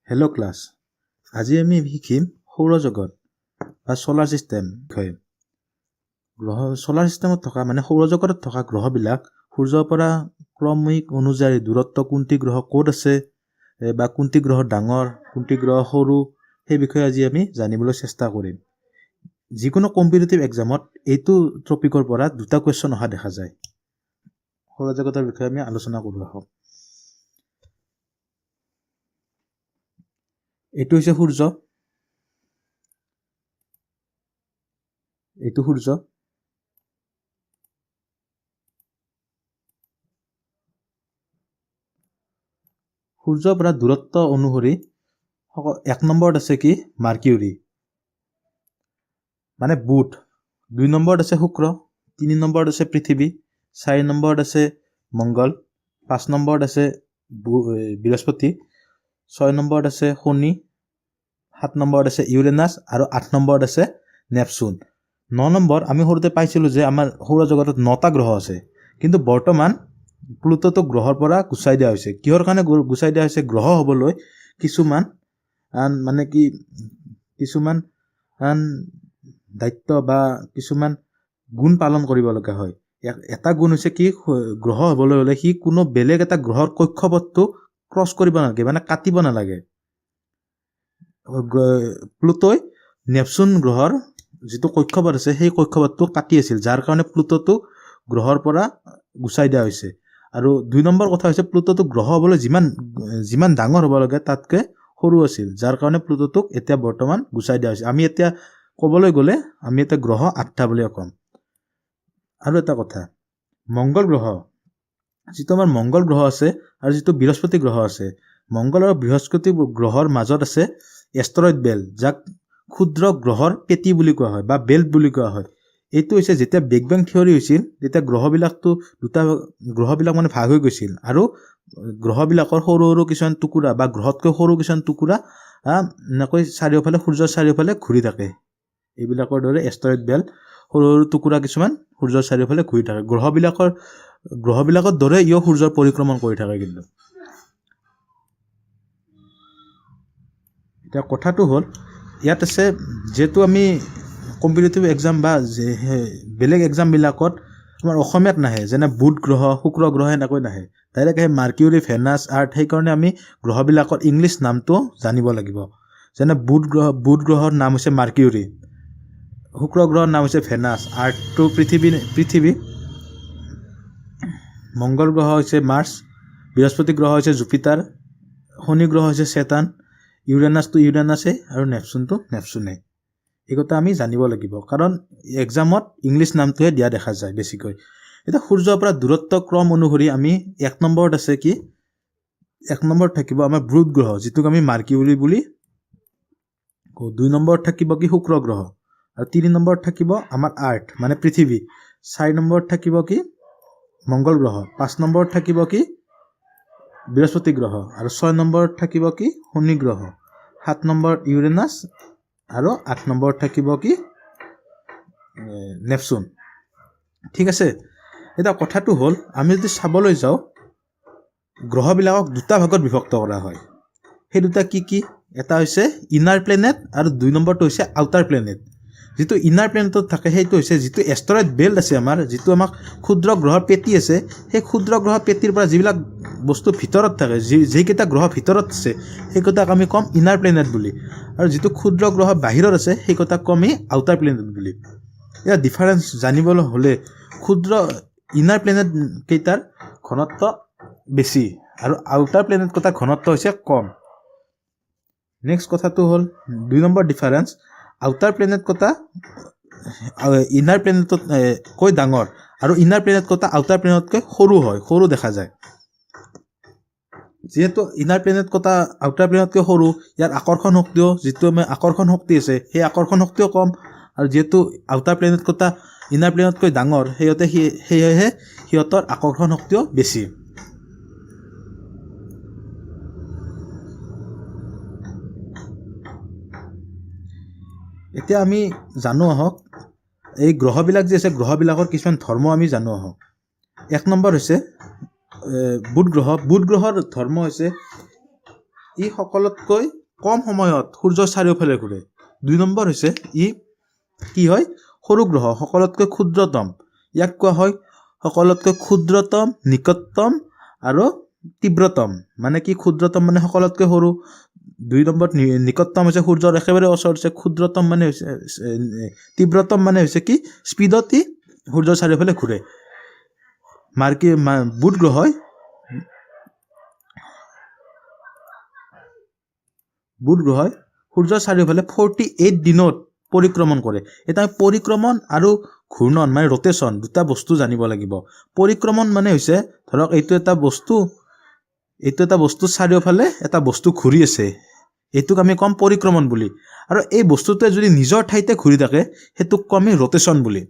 Hello' class, আজি আমি শিকিম সৌৰজগত বা ছলাৰ ছিষ্টেম বিষয়ে। ছলাৰ ছিষ্টেমত থকা সৌৰজগতত থকা গ্ৰহবিলাক সূৰ্যৰ পৰা ক্ৰমিক অনুযায়ী দূৰত্ব কোনটি গ্ৰহ ক'ত আছে বা কোনটি গ্ৰহ ডাঙৰ কোনটি গ্ৰহ সৰু সেই বিষয়ে আজি আমি জানিবলৈ চেষ্টা কৰিম। যিকোনো কম্পিটিটিভ এক্সামত এইটো টপিকৰ পৰা দুটা কুৱেশ্যন অহা দেখা যায়। সৌৰজগতৰ বিষয়ে আমি আলোচনা কৰোঁ আহক। এইটো হৈছে সূৰ্য, এইটো সূৰ্য, সূৰ্যৰ পৰা দূৰত্ব অনুসৰি 1 নম্বৰত আছে কি মাৰ্কিউৰী বুধ, 2 নম্বৰত আছে শুক্ৰ, 3 নম্বৰত আছে পৃথিৱী, 4 নম্বৰত আছে মংগল, 5 নম্বৰত আছে বৃহস্পতি, 6 নম্বৰত আছে শনি, 7 নম্বৰত আছে ইউৰেনাছ আৰু 8 নম্বৰত আছে নেপচুন। 9 নম্বৰ আমি সৰুতে পাইছিলোঁ যে আমাৰ সৌৰজগতত 9টা গ্ৰহ আছে, কিন্তু বৰ্তমান প্লুটোটোক গ্ৰহৰ পৰা গুচাই দিয়া হৈছে। কিহৰ কাৰণে গুচাই দিয়া হৈছে? গ্ৰহ হ'বলৈ কিছুমান দায়িত্ব বা কিছুমান গুণ পালন কৰিব লগা হয়। এটা গুণ হৈছে কি, গ্ৰহ হ'বলৈ হ'লে সি কোনো বেলেগ এটা গ্ৰহৰ কক্ষপথটো ক্ৰছ কৰিব নালাগে, কাটিব নালাগে। প্লুটোই নেপচুন গ্ৰহৰ যিটো কক্ষপথ আছে সেই কক্ষপথটো কাটি আছিল, যাৰ কাৰণে প্লুটোটো গ্ৰহৰ পৰা গুচাই দিয়া হৈছে। আৰু 2 নম্বৰ কথা হৈছে প্লুটোটো গ্ৰহ হ'বলৈ যিমান ডাঙৰ হ'ব লাগে তাতকৈ সৰু আছিল, যাৰ কাৰণে প্লুটোটোক এতিয়া বৰ্তমান গুচাই দিয়া হৈছে। আমি এতিয়া ক'বলৈ গ'লে আমি এটা গ্ৰহ 8টা বুলি ক'ম। আৰু এটা কথা, মংগল গ্ৰহ, যিটো আমাৰ মংগল গ্ৰহ আছে আৰু যিটো বৃহস্পতি গ্ৰহ আছে, মংগল আৰু বৃহস্পতি গ্ৰহৰ মাজত আছে এষ্ট্ৰইড বেল্ট, যাক ক্ষুদ্ৰ গ্ৰহৰ পেটি বুলি কোৱা হয় বা বেল্ট বুলি কোৱা হয়। এইটো হৈছে যেতিয়া বিগ বেং থিয়ৰী হৈছিল তেতিয়া গ্ৰহবিলাক ভাগ হৈ গৈছিল আৰু গ্ৰহবিলাকৰ সৰু সৰু কিছুমান টুকুৰা বা গ্ৰহতকৈ সৰু কিছুমান টুকুৰা এনেকৈ চাৰিওফালে সূৰ্যৰ চাৰিওফালে ঘূৰি থাকে। এইবিলাকৰ দৰে এষ্ট্ৰইড বেল্ট সৰু সৰু টুকুৰা কিছুমান সূৰ্যৰ চাৰিওফালে ঘূৰি থাকে। গ্ৰহবিলাকৰ দৰে ইও সূৰ্যৰ পৰিক্ৰমণ কৰি থাকে। কিন্তু এতিয়া কথাটো হ'ল ইয়াত আছে, যিহেতু আমি কম্পিটিটিভ এক্সাম বা বেলেগ এক্সামবিলাকত আমাৰ অসমীয়াত নাহে, যেনে বুধ গ্ৰহ, শুক্ৰ গ্ৰহ এনেকৈ নাহে, ডাইৰেক্ট আহে মাৰ্কিউৰী, ভেনাছ, আৰ্থ। সেইকাৰণে আমি গ্ৰহবিলাকৰ ইংলিছ নামটো জানিব লাগিব। যেনে বুধ গ্ৰহৰ নাম হৈছে মাৰ্কিউৰী, শুক্ৰ গ্ৰহৰ নাম হৈছে ভেনাছ, আৰ্থটো পৃথিৱী, মংগল গ্ৰহ হৈছে মাৰ্চ, বৃহস্পতি গ্ৰহ হৈছে জুপিটাৰ, শনি গ্ৰহ হৈছে ছেটাৰ্ণ, ইউৰেনাছটো ইউৰেনাছে আৰু নেপচুনটো নেপচুনে। এই কথা আমি জানিব লাগিব, কাৰণ এক্সামত ইংলিছ নামটোহে দিয়া দেখা যায় বেছিকৈ। এতিয়া সূৰ্যৰ পৰা দূৰত্ব ক্ৰম অনুসৰি আমি 1 নম্বৰত আছে কি, 1 নম্বৰত থাকিব আমাৰ বুধ গ্ৰহ, যিটোক আমি মাৰ্কিউৰী বুলি কওঁ। 2 নম্বৰত থাকিব কি শুক্ৰ গ্ৰহ, আৰু 3 নম্বৰত থাকিব আমাৰ আৰ্থ পৃথিৱী, 4 নম্বৰত থাকিব কি মংগল গ্ৰহ, 5 নম্বৰত থাকিব কি বৃহস্পতি গ্ৰহ, আৰু 6 নম্বৰত থাকিব কি শনি গ্ৰহ, 7 নম্বৰত ইউৰেনাছ আৰু 8 নম্বৰত থাকিব কি নেপচুন। ঠিক আছে। এতিয়া কথাটো হ'ল, আমি যদি চাবলৈ যাওঁ গ্ৰহবিলাকক 2টা ভাগত বিভক্ত কৰা হয়। সেই দুটা কি? এটা হৈছে ইনাৰ প্লেনেট আৰু 2 নম্বৰটো হৈছে আউটাৰ প্লেনেট। যিটো ইনাৰ প্লেনেটত থাকে সেইটো হৈছে যিটো এষ্ট্ৰইড বেল্ট আছে, যিটো আমাক ক্ষুদ্ৰ গ্ৰহৰ পেটি আছে, সেই ক্ষুদ্ৰ গ্ৰহৰ পেটিৰ পৰা যিবিলাক বস্তু ভিতৰত থাকে, যিকেইটা গ্ৰহ ভিতৰত আছে সেইকেইটাক আমি ক'ম ইনাৰ প্লেনেট বুলি, আৰু যিটো ক্ষুদ্ৰ গ্ৰহ বাহিৰত আছে সেইকেইটাক ক'ম আমি আউটাৰ প্লেনেট বুলি। ইয়াৰ ডিফাৰেঞ্চ জানিবলৈ হ'লে ইনাৰ প্লেনেট কেইটাৰ ঘনত্ব বেছি আৰু আউটাৰ প্লেনেট কেইটাৰ ঘনত্ব হৈছে কম। নেক্সট কথাটো হ'ল 2 নম্বৰ ডিফাৰেঞ্চ, আউটাৰ প্লেনেট কেইটা ইনাৰ প্লেনেটতকৈ ডাঙৰ আৰু ইনাৰ প্লেনেট কেইটা আউটাৰ প্লেনেটতকৈ সৰু দেখা যায়। যিহেতু ইনাৰ প্লেনেট কেইটা আউটাৰ প্লেনেটতকৈ সৰু, ইয়াৰ আকৰ্ষণ শক্তি আছে, সেই আকৰ্ষণ শক্তিও কম, আৰু যিহেতু আউটাৰ প্লেনেট কেইটা ইনাৰ প্লেনেটতকৈ ডাঙৰ সেয়েহে সিহঁতৰ আকৰ্ষণ শক্তিও বেছি। এতিয়া আমি জানো আহক, এই গ্ৰহবিলাক যি আছে গ্ৰহবিলাকৰ কিছুমান ধৰ্ম আমি জানো আহক। 1 নম্বৰ হৈছে বুধ গ্ৰহৰ ধৰ্ম হৈছে ই সকলোতকৈ কম সময়ত সূৰ্যৰ চাৰিওফালে ঘূৰে। 2 নম্বৰ হৈছে ই কি হয় সৰু গ্ৰহ সকলোতকৈ ক্ষুদ্ৰতম। ইয়াক কোৱা হয় সকলোতকৈ ক্ষুদ্ৰতম, নিকটতম আৰু তীব্ৰতম। মানে কি ক্ষুদ্ৰতম মানে সকলোতকৈ সৰু, 2 নম্বৰত নিকটতম হৈছে সূৰ্যৰ একেবাৰে ওচৰত আছে, ক্ষুদ্ৰতম মানে হৈছে তীব্ৰতম মানে হৈছে কি স্পীডত ই সূৰ্যৰ চাৰিওফালে ঘূৰে। বুধ গ্ৰহই সূৰ্যৰ চাৰিওফালে 48 দিনত পৰিক্ৰমণ কৰে। এটা পৰিক্ৰমণ আৰু ঘূৰ্ণন মানে ৰোটেশন দুটা বস্তু জানিব লাগিব। পৰিক্ৰমণ মানে হৈছে ধৰক এইটো এটা বস্তু চাৰিওফালে এটা বস্তু ঘূৰি আছে, এইটোক আমি ক'ম পৰিক্ৰমণ বুলি। আৰু এই বস্তুটোৱে যদি নিজৰ ঠাইতে ঘূৰি থাকে সেইটোক ক'ম আমি ৰোটেশন বুলি।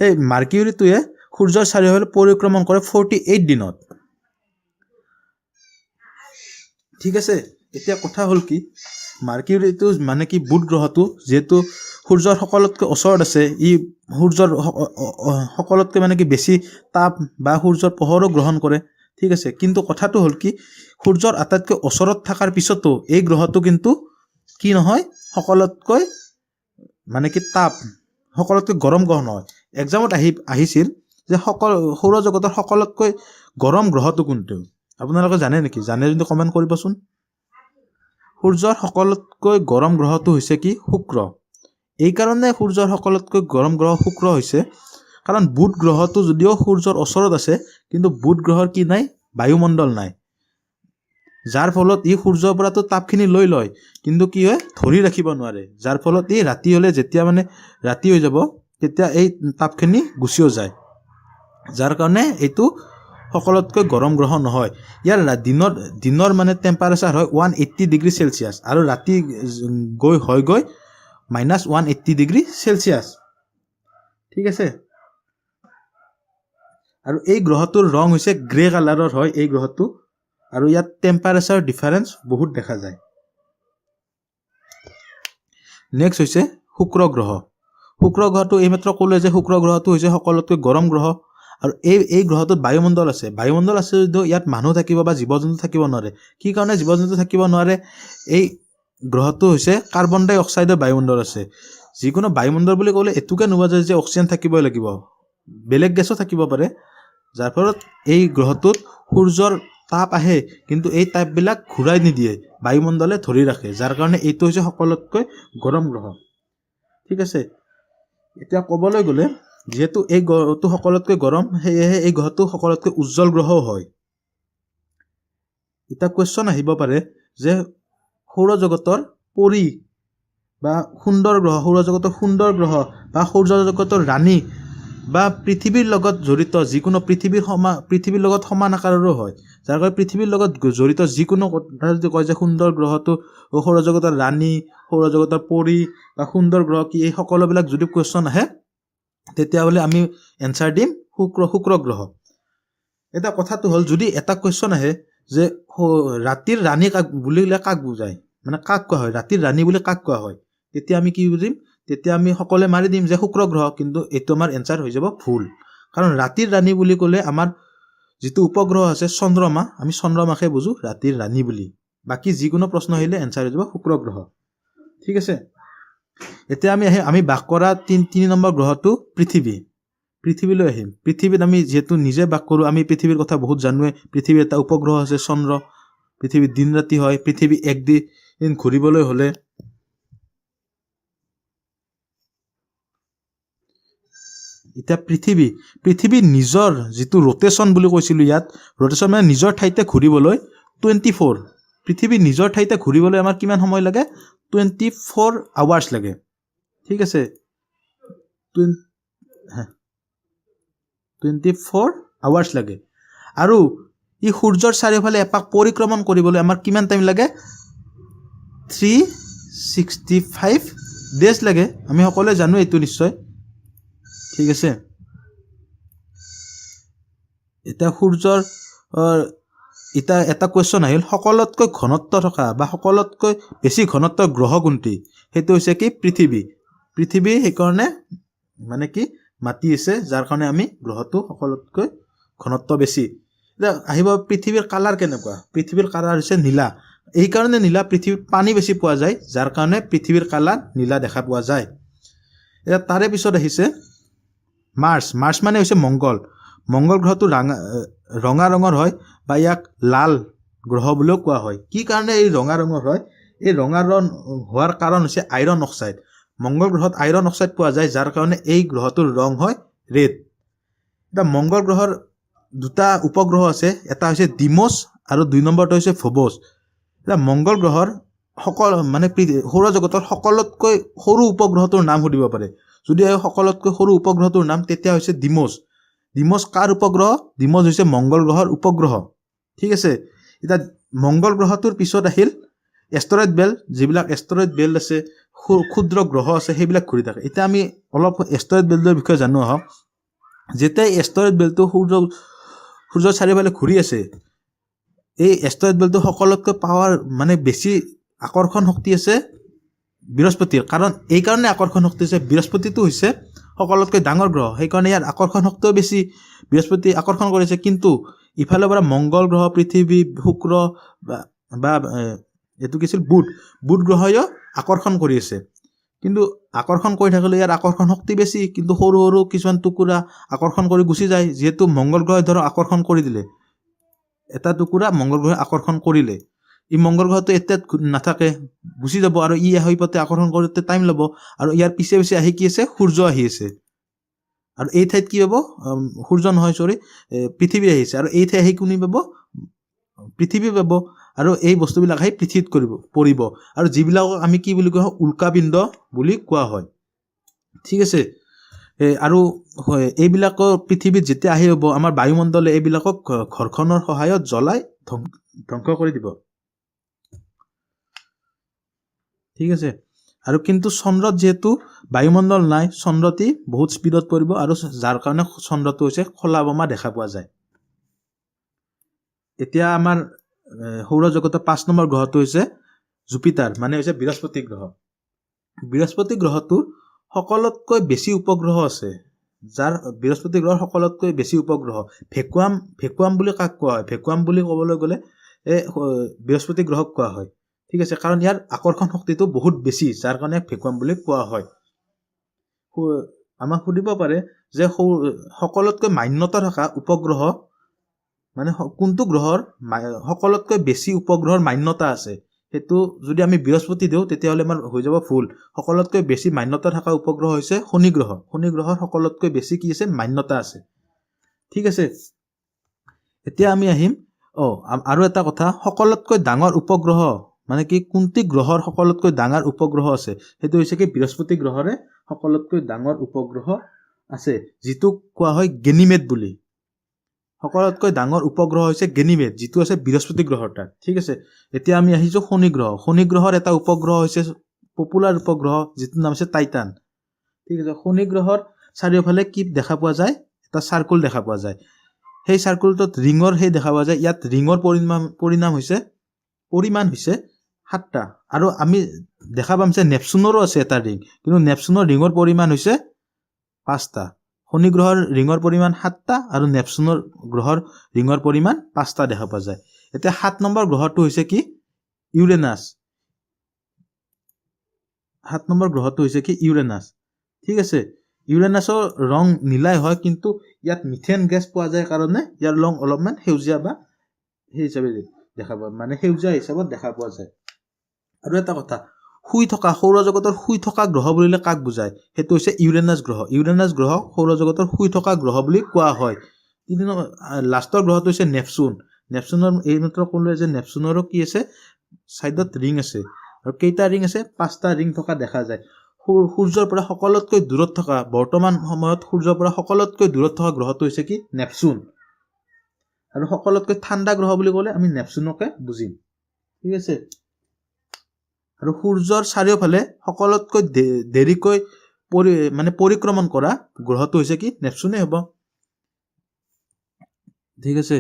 এই মাৰ্কিউৰীটোৱে সূৰ্যৰ চাৰিওফালে পৰিক্ৰমণ কৰে 48 দিনত। ঠিক আছে, এতিয়া কথা হ'ল কি মাৰ্কিউৰীটো মানে কি বুধ গ্ৰহটো যিহেতু সূৰ্যৰ সকলোতকৈ ওচৰত আছে, ই সূৰ্যৰ সকলোতকৈ মানে কি বেছি তাপ বা সূৰ্যৰ পোহৰো গ্ৰহণ কৰে। ঠিক আছে, কিন্তু কথাটো হ'ল কি সূৰ্যৰ আটাইতকৈ ওচৰত থকাৰ পিছতো এই গ্ৰহটো কিন্তু কি নহয় সকলোতকৈ মানে কি সকলোতকৈ গৰম গ্ৰহ নহয়। এক্সামত আহিছিল যে সৌৰজগতৰ সকলোতকৈ গৰম গ্ৰহটো কোনটো, আপোনালোকে জানে নেকি? জানে যদি কমেণ্ট কৰিবচোন। সূৰ্যৰ সকলোতকৈ গৰম গ্ৰহটো হৈছে কি শুক্ৰ। এইকাৰণে সূৰ্যৰ সকলোতকৈ গৰম গ্ৰহ শুক্ৰ হৈছে কাৰণ বুধ গ্ৰহটো যদিও সূৰ্যৰ ওচৰত আছে কিন্তু বুধ গ্ৰহৰ কি নাই বায়ুমণ্ডল নাই, যাৰ ফলত ই সূৰ্যৰ পৰাতো তাপখিনি লৈ লয় কিন্তু কি হয় ধৰি ৰাখিব নোৱাৰে, যাৰ ফলত ই ৰাতি হ'লে যেতিয়া মানে ৰাতি হৈ যাব তেতিয়া এই তাপখিনি গুচিও যায়, যাৰ কাৰণে এইটো সকলোতকৈ গৰম গ্ৰহ নহয়। ইয়াৰ দিনৰ মানে টেম্পাৰেচাৰ হয় 180 ডিগ্ৰী চেলচিয়াছ আৰু ৰাতি গৈ -180 ডিগ্ৰী চেলচিয়াছ। ঠিক আছে, আৰু এই গ্ৰহটোৰ ৰং হৈছে গ্ৰে কালাৰৰ হয় এই গ্ৰহটো, আৰু ইয়াত টেম্পাৰেচাৰ ডিফাৰেঞ্চ বহুত দেখা যায়। নেক্সট হৈছে শুক্ৰ গ্ৰহ। শুক্ৰ গ্ৰহটো এইমাত্ৰ ক'লোৱে যে শুক্ৰ গ্ৰহটো হৈছে সকলোতকৈ গৰম গ্ৰহ আৰু এই গ্ৰহটোত বায়ুমণ্ডল আছে যদিও ইয়াত মানুহ থাকিব বা জীৱ জন্তু থাকিব নোৱাৰে। কি কাৰণে জীৱ জন্তু থাকিব নোৱাৰে? এই গ্ৰহটো হৈছে কাৰ্বন ডাই অক্সাইডৰ বায়ুমণ্ডল আছে। যিকোনো বায়ুমণ্ডল বুলি ক'লে এইটোকে নুবুজায় যে অক্সিজেন থাকিবই লাগিব, বেলেগ গেছো থাকিব পাৰে, যাৰ ফলত এই গ্ৰহটোত সূৰ্যৰ তাপ আহে কিন্তু এই তাপবিলাক ঘূৰাই নিদিয়ে, বায়ুমণ্ডলে ধৰি ৰাখে, যাৰ কাৰণে এইটো হৈছে সকলোতকৈ গৰম গ্ৰহ। ঠিক আছে, এতিয়া ক'বলৈ গ'লে যিহেতু এই গ্ৰহটো সকলোতকৈ গৰম সেয়েহে এই গ্ৰহটো সকলোতকৈ উজ্জ্বল গ্ৰহও হয়। এতিয়া কুৱেশ্যন আহিব পাৰে যে সৌৰজগতৰ পৰী বা সুন্দৰ গ্ৰহ, সৌৰজগতৰ সুন্দৰ গ্ৰহ বা সৌৰজগতৰ ৰাণী বা পৃথিৱীৰ লগত জড়িত যিকোনো পৃথিৱীৰ লগত সমান আকাৰৰো হয়, যাৰ কাৰণে পৃথিৱীৰ লগত জড়িত যিকোনো কথা যদি কয় যে সুন্দৰ গ্ৰহটো সৌৰজগতৰ ৰাণী, সৌৰজগতৰ পৰী বা সুন্দৰ গ্ৰহ কি, এই সকলোবিলাক যদি কুৱেশ্যন আহে তেতিয়াহ'লে আমি এনচাৰ দিম শুক্ৰ গ্ৰহ। এটা কথাটো হ'ল যদি এটা কুৱেশ্যন আহে যে ৰাতিৰ ৰাণী বুলিলে কাক বুজায়, মানে কাক কোৱা হয়, ৰাতিৰ ৰাণী বুলি কাক কোৱা হয়, তেতিয়া আমি কি বুজিম? তেতিয়া আমি সকলোৱে মাৰি দিম যে শুক্ৰ গ্ৰহ, কিন্তু এইটো আমাৰ এনচাৰ হৈ যাব ভুল। কাৰণ ৰাতিৰ ৰাণী বুলি ক'লে আমাৰ যিটো উপগ্ৰহ আছে চন্দ্ৰমা, আমি চন্দ্ৰমাকে বুজো ৰাতিৰ ৰাণী বুলি। বাকী যিকোনো প্ৰশ্ন আহিলে এনচাৰ হৈ যাব শুক্ৰ গ্ৰহ। ঠিক আছে, এতিয়া আমি বাস কৰা 3 নম্বৰ গ্ৰহটো পৃথিৱীলৈ আহিম। পৃথিৱীত আমি যিহেতু নিজে বাস কৰোঁ, আমি পৃথিৱীৰ কথা বহুত জানোৱে। পৃথিৱীৰ এটা উপগ্ৰহ আছে চন্দ্ৰ, পৃথিৱীত দিন ৰাতি হয়, পৃথিৱী একদিন ঘূৰিবলৈ হ'লে এতিয়া পৃথিৱী নিজৰ যিটো ৰোটেশন বুলি কৈছিলোঁ, ইয়াত ৰোটেশন মানে নিজৰ ঠাইতে ঘূৰিবলৈ 24, পৃথিৱী নিজৰ ঠাইতে ঘূৰিবলৈ আমাৰ কিমান সময় লাগে? 24 আৱাৰ্ছ লাগে। ঠিক আছে, 24 আৱাৰ্ছ লাগে। আৰু ই সূৰ্যৰ চাৰিওফালে এপাক পৰিক্ৰমণ কৰিবলৈ আমাৰ কিমান টাইম লাগে? 365 ডেজ লাগে। আমি সকলোৱে জানো এইটো নিশ্চয়। ঠিক আছে, এতিয়া সূৰ্যৰ এটা কুৱেশ্যন আহিল সকলোতকৈ ঘনত্ব থকা বা সকলোতকৈ বেছি ঘনত্ব গ্ৰহ কোনটি? সেইটো হৈছে কি পৃথিৱী সেইকাৰণে মানে কি মাটি আছে, যাৰ কাৰণে আমি গ্ৰহটো সকলোতকৈ ঘনত্ব বেছি। এতিয়া আহিব পৃথিৱীৰ কালাৰ কেনেকুৱা? পৃথিৱীৰ কালাৰ হৈছে নীলা। এইকাৰণে নীলা পৃথিৱীত পানী বেছি পোৱা যায়, যাৰ কাৰণে পৃথিৱীৰ কালাৰ নীলা দেখা পোৱা যায়। এতিয়া তাৰে পিছত আহিছে মাৰ্চ। মাৰ্চ মানে হৈছে মংগল। মংগল গ্ৰহটো ৰঙা ৰঙৰ হয় বা ইয়াক লাল গ্ৰহ বুলিও কোৱা হয়। কি কাৰণে এই ৰঙা ৰঙৰ হয়? এই ৰঙা ৰং হোৱাৰ কাৰণ হৈছে আইৰণ অক্সাইড। মংগল গ্ৰহত আইৰণ অক্সাইড পোৱা যায়, যাৰ কাৰণে এই গ্ৰহটোৰ ৰং হয় ৰেড। এতিয়া মংগল গ্ৰহৰ দুটা উপগ্ৰহ আছে, এটা হৈছে ডিমছ আৰু 2 নম্বৰটো হৈছে ফবছ। এতিয়া মংগল গ্ৰহৰ সৌৰজগতৰ সকলোতকৈ সৰু উপগ্ৰহটোৰ নাম সুধিব পাৰে। যদি সকলোতকৈ সৰু উপগ্ৰহটোৰ নাম, তেতিয়া হৈছে ডিমছ। ডিমছ কাৰ উপগ্ৰহ? ডিমছ হৈছে মংগল গ্ৰহৰ উপগ্ৰহ। ঠিক আছে। এতিয়া মংগল গ্ৰহটোৰ পিছত আহিল এষ্ট্ৰইড বেল্ট। যিবিলাক এষ্ট্ৰইড বেল্ট আছে, ক্ষুদ্ৰ গ্ৰহ আছে, সেইবিলাক ঘূৰি থাকে। এতিয়া আমি অলপ এষ্ট্ৰইড বেল্টৰ বিষয়ে জানো আহক। যেতিয়া এষ্ট্ৰইড বেল্টটো সূৰ্যৰ চাৰিওফালে ঘূৰি আছে, এই এষ্ট্ৰইড বেল্টটো সকলোতকৈ পাৱাৰ বেছি আকৰ্ষণ শক্তি আছে বৃহস্পতিৰ। কাৰণ এইকাৰণে আকৰ্ষণ শক্তি আছে, বৃহস্পতিটো হৈছে সকলোতকৈ ডাঙৰ গ্ৰহ, সেইকাৰণে ইয়াৰ আকৰ্ষণ শক্তিও বেছি। বৃহস্পতি আকৰ্ষণ কৰিছে, কিন্তু ইফালৰ পৰা মংগল গ্ৰহ, পৃথিৱী, শুক্ৰ বা এইটো কি আছিল বুধ গ্ৰহেও আকৰ্ষণ কৰি আছে। কিন্তু আকৰ্ষণ কৰি থাকিলে ইয়াৰ আকৰ্ষণ শক্তি বেছি, কিন্তু সৰু সৰু কিছুমান টুকুৰা আকৰ্ষণ কৰি গুচি যায়। যিহেতু মংগল গ্ৰহে ধৰক আকৰ্ষণ কৰি দিলে, এটা টুকুৰা মংগল গ্ৰহে আকৰ্ষণ কৰিলে, ই মংগল গ্ৰহটো এতিয়া নাথাকে, গুচি যাব, আৰু ই আহি পাতে আকৰ্ষণ কৰোঁতে টাইম ল'ব। আৰু ইয়াৰ পিছে পিছে আহি কি আছে? সূৰ্য আহি আছে। আৰু এই ঠাইত কি হ'ব? সূৰ্য নহয়, পৃথিৱী আহিছে। আৰু এই ঠাই আহি কোনে পাব? পৃথিৱী পাব। আৰু এই বস্তুবিলাক আহি পৃথিৱীত পৰিব। আৰু যিবিলাকক আমি কি বুলি কোৱা হয়? উল্কাপিণ্ড বুলি কোৱা হয়। ঠিক আছে। আৰু এইবিলাকৰ পৃথিৱীত যেতিয়া আহি হ'ব, আমাৰ বায়ুমণ্ডলে এইবিলাকক ঘৰ্ষণৰ সহায়ত জ্বলাই ধ্বংস কৰি দিব। ঠিক আছে। আৰু কিন্তু চন্দ্ৰত যিহেতু বায়ুমণ্ডল নাই, চন্দ্ৰটি বহুত স্পীডত পৰিব, আৰু যাৰ কাৰণে চন্দ্ৰটো হৈছে খলা বোমা দেখা পোৱা যায়। এতিয়া আমাৰ সৌৰজগতৰ 5 নম্বৰ গ্ৰহটো হৈছে জুপিটাৰ, হৈছে বৃহস্পতি গ্ৰহ। বৃহস্পতি গ্ৰহটোৰ সকলোতকৈ বেছি উপগ্ৰহ আছে, যাৰ বৃহস্পতি গ্ৰহৰ সকলোতকৈ বেছি উপগ্ৰহ। ভেকুৱাম বুলি কাক কোৱা হয়? ভেকুৱাম বুলি ক'বলৈ গ'লে বৃহস্পতি গ্ৰহক কোৱা হয়। ঠিক আছে। কাৰণ ইয়াৰ আকৰ্ষণ শক্তিটো বহুত বেছি, যাৰ কাৰণে ভেকুৱাম বুলি কোৱা হয়। আমাক সুধিব পাৰে যে সকলোতকৈ মান্যতা থকা উপগ্ৰহ কোনটো গ্ৰহৰ সকলোতকৈ বেছি উপগ্ৰহৰ মান্যতা আছে। সেইটো যদি আমি বৃহস্পতি দিওঁ, তেতিয়াহ'লে আমাৰ হৈ যাব ভুল। সকলোতকৈ বেছি মান্যতা থকা উপগ্ৰহ হৈছে শনি গ্ৰহ। শনি গ্ৰহৰ সকলোতকৈ বেছি কি আছে? মান্যতা আছে। ঠিক আছে। এতিয়া আমি আহিম আৰু এটা কথা, সকলোতকৈ ডাঙৰ উপগ্ৰহ কোনটি গ্ৰহৰ সকলোতকৈ ডাঙৰ উপগ্ৰহ আছে? সেইটো হৈছে কি? বৃহস্পতি গ্ৰহৰে সকলোতকৈ ডাঙৰ উপগ্ৰহ আছে, যিটোক কোৱা হয় গেনিমেড বুলি। সকলোতকৈ ডাঙৰ উপগ্ৰহ হৈছে গেনিমেড, যিটো আছে বৃহস্পতি গ্ৰহৰ তাত। ঠিক আছে। এতিয়া আমি আহিছোঁ শনি গ্ৰহ। শনি গ্ৰহৰ এটা উপগ্ৰহ হৈছে পপুলাৰ উপগ্ৰহ, যিটোৰ নাম হৈছে টাইটান। ঠিক আছে। শনি গ্ৰহৰ চাৰিওফালে কি দেখা পোৱা যায়? এটা চাৰ্কুল দেখা পোৱা যায়। সেই চাৰ্কুলটোত ৰিঙৰ দেখা পোৱা যায়। ইয়াত ৰিঙৰ পৰিমাণ হৈছে 7টা। আৰু আমি দেখা পাম যে নেপচুনৰো আছে এটা ৰিং, কিন্তু নেপচুনৰ ৰিঙৰ পৰিমাণ হৈছে 5টা। শনি গ্ৰহৰ ৰিঙৰ পৰিমাণ 7টা, আৰু নেপচুনৰ গ্ৰহৰ ৰিঙৰ পৰিমাণ 5টা দেখা পোৱা যায়। এতিয়া 7 নম্বৰ গ্ৰহটো হৈছে কি? ইউৰেনাছ। 7 নম্বৰ গ্ৰহটো হৈছে কি? ইউৰেনাছ। ঠিক আছে। ইউৰেনাছৰ ৰং নীলাই হয়, কিন্তু ইয়াত মিথেন গেছ পোৱা যায় কাৰণে ইয়াৰ ৰং অলপমান সেউজীয়া বা সেই হিচাপে দেখা পোৱা সেউজীয়া হিচাপত দেখা পোৱা যায়। আৰু এটা কথা, সৌৰজগতৰ শুই থকা গ্ৰহ বুলিলে কাক বুজায়? সেইটো হৈছে ইউৰেনাছ গ্ৰহ। ইউৰেনাছ গ্ৰহ সৌৰজগতৰ শুই থকা গ্ৰহ বুলি কোৱা হয়। লাষ্টৰ গ্ৰহটো হৈছে নেপচুন। নেপচুনৰ এইমাত্ৰ ক'লোৱে যে নেপচুনৰো কি আছে? ছাইডত ৰিং আছে। আৰু কেইটা ৰিং আছে? 5টা ৰিং থকা দেখা যায়। সূৰ্যৰ পৰা সকলোতকৈ দূৰত থকা, বৰ্তমান সময়ত সূৰ্যৰ পৰা সকলোতকৈ দূৰত থকা গ্ৰহটো হৈছে কি? নেপচুন। আৰু সকলোতকৈ ঠাণ্ডা গ্ৰহ বুলি ক'লে আমি নেপচুনকে বুজিম। ঠিক আছে। আৰু সূৰ্যৰ চাৰিওফালে সকলোতকৈ দেৰিকৈ পৰিক্ৰমণ কৰা গ্ৰহটো হৈছে কি? নেপচুনে হ'ব। ঠিক আছে।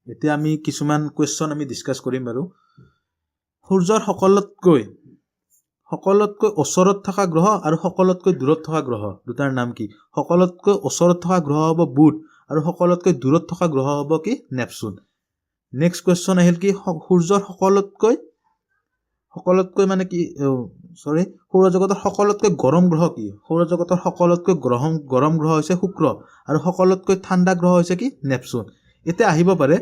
এতিয়া আমি কিছুমান কুৱেশ্যন আমি ডিছকাছ কৰিম বাৰু। সূৰ্যৰ সকলোতকৈ ওচৰত থকা গ্ৰহ আৰু সকলোতকৈ দূৰত থকা গ্ৰহ দুটাৰ নাম কি? সকলোতকৈ ওচৰত থকা গ্ৰহ হ'ব বুধ, আৰু সকলোতকৈ দূৰত থকা গ্ৰহ হ'ব কি নেপচুন নেক্সট কুৱেশ্যন আহিল কি সূৰ্যৰ সকলোতকৈ মানে কি সৌৰজগতৰ সকলোতকৈ গৰম গ্ৰহ কি সৌৰজগতৰ সকলোতকৈ গৰম গ্ৰহ হৈছে শুক্ৰ আৰু সকলোতকৈ ঠাণ্ডা গ্ৰহ হৈছে কি নেপচুন এতিয়া আহিব পাৰে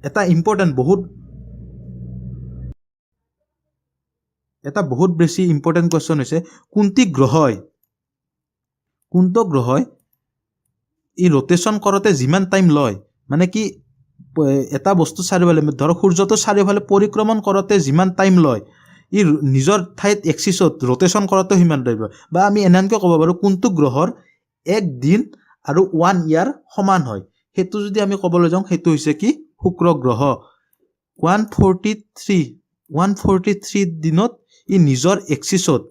এটা ইম্পৰ্টেণ্ট বহুত বেছি ইম্পৰ্টেণ্ট কুৱেশ্যন হৈছে কোনটো গ্ৰহই ই ৰোটেশ্যন কৰোঁতে যিমান টাইম লয় মানে কি এটা বস্তু চাৰিওফালে ধৰক সূৰ্যটো চাৰিওফালে পৰিক্ৰমণ কৰোঁতে যিমান টাইম লয় ই নিজৰ ঠাইত এক্সিছত ৰোটেশ্যন কৰোঁতে সিমান টাইম লয় বা আমি এনেকৈ ক'ব পাৰোঁ কোনটো গ্ৰহৰ এক দিন আৰু 1 ইয়াৰ সমান হয় সেইটো যদি আমি ক'বলৈ যাওঁ সেইটো হৈছে কি শুক্ৰ গ্ৰহ 143 দিনত ই নিজৰ এক্সিছত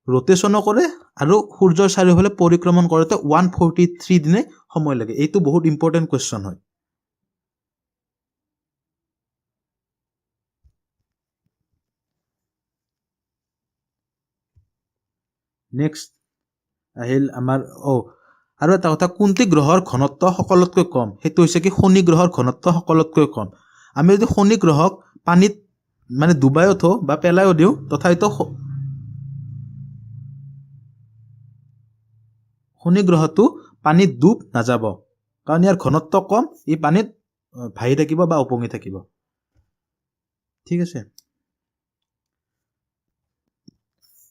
ৰোটেশ্যনো কৰে আৰু সূৰ্যৰ চাৰিওফালে পৰিক্ৰমণ কৰোঁতে 143 দিনে সময় লাগে এইটো বহুত ইম্পৰ্টেণ্ট কুৱেশ্যন হয় নেক্সট আহিল আমাৰ আৰু এটা কথা কোনটো গ্ৰহৰ ঘনত্ব সকলোতকৈ কম সেইটো হৈছে কি শনি গ্ৰহৰ ঘনত্ব সকলোতকৈ কম আমি যদি শনি গ্ৰহক পানীত মানে ডুবাইও থওঁ বা পেলাইও দিওঁ তথাপিতো শনি গ্ৰহটো পানীত ডুব নাযাব কাৰণ ইয়াৰ ঘনত্ব কম ই পানীত ভাহি থাকিব বা উপঙি থাকিব ঠিক আছে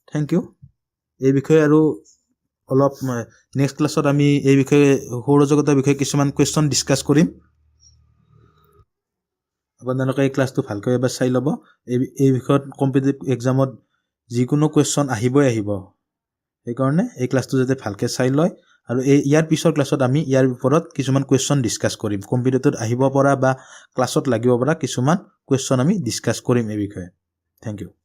থেংক ইউ এই বিষয়ে আৰু অলপ নেক্সট ক্লাছত আমি এই বিষয়ে সৌৰজগতৰ বিষয়ে কিছুমান কুৱেশ্যন ডিছকাছ কৰিম আপোনালোকে এই ক্লাছটো ভালকৈ এবাৰ চাই ল'ব এই বিষয়ত কম্পিটিটিভ এক্সামত যিকোনো কুৱেশ্যন আহিবই সেইকাৰণে এই ক্লাছটো যাতে ভালকৈ চাই লয় আৰু ইয়াৰ পিছৰ ক্লাছত আমি ইয়াৰ ওপৰত কিছুমান কুৱেশ্যন ডিছকাছ কৰিম কম্পিটিটিভত আহিব পৰা বা ক্লাছত লাগিব পৰা কিছুমান কুৱেশ্যন আমি ডিছকাছ কৰিম এই বিষয়ে থেংক ইউ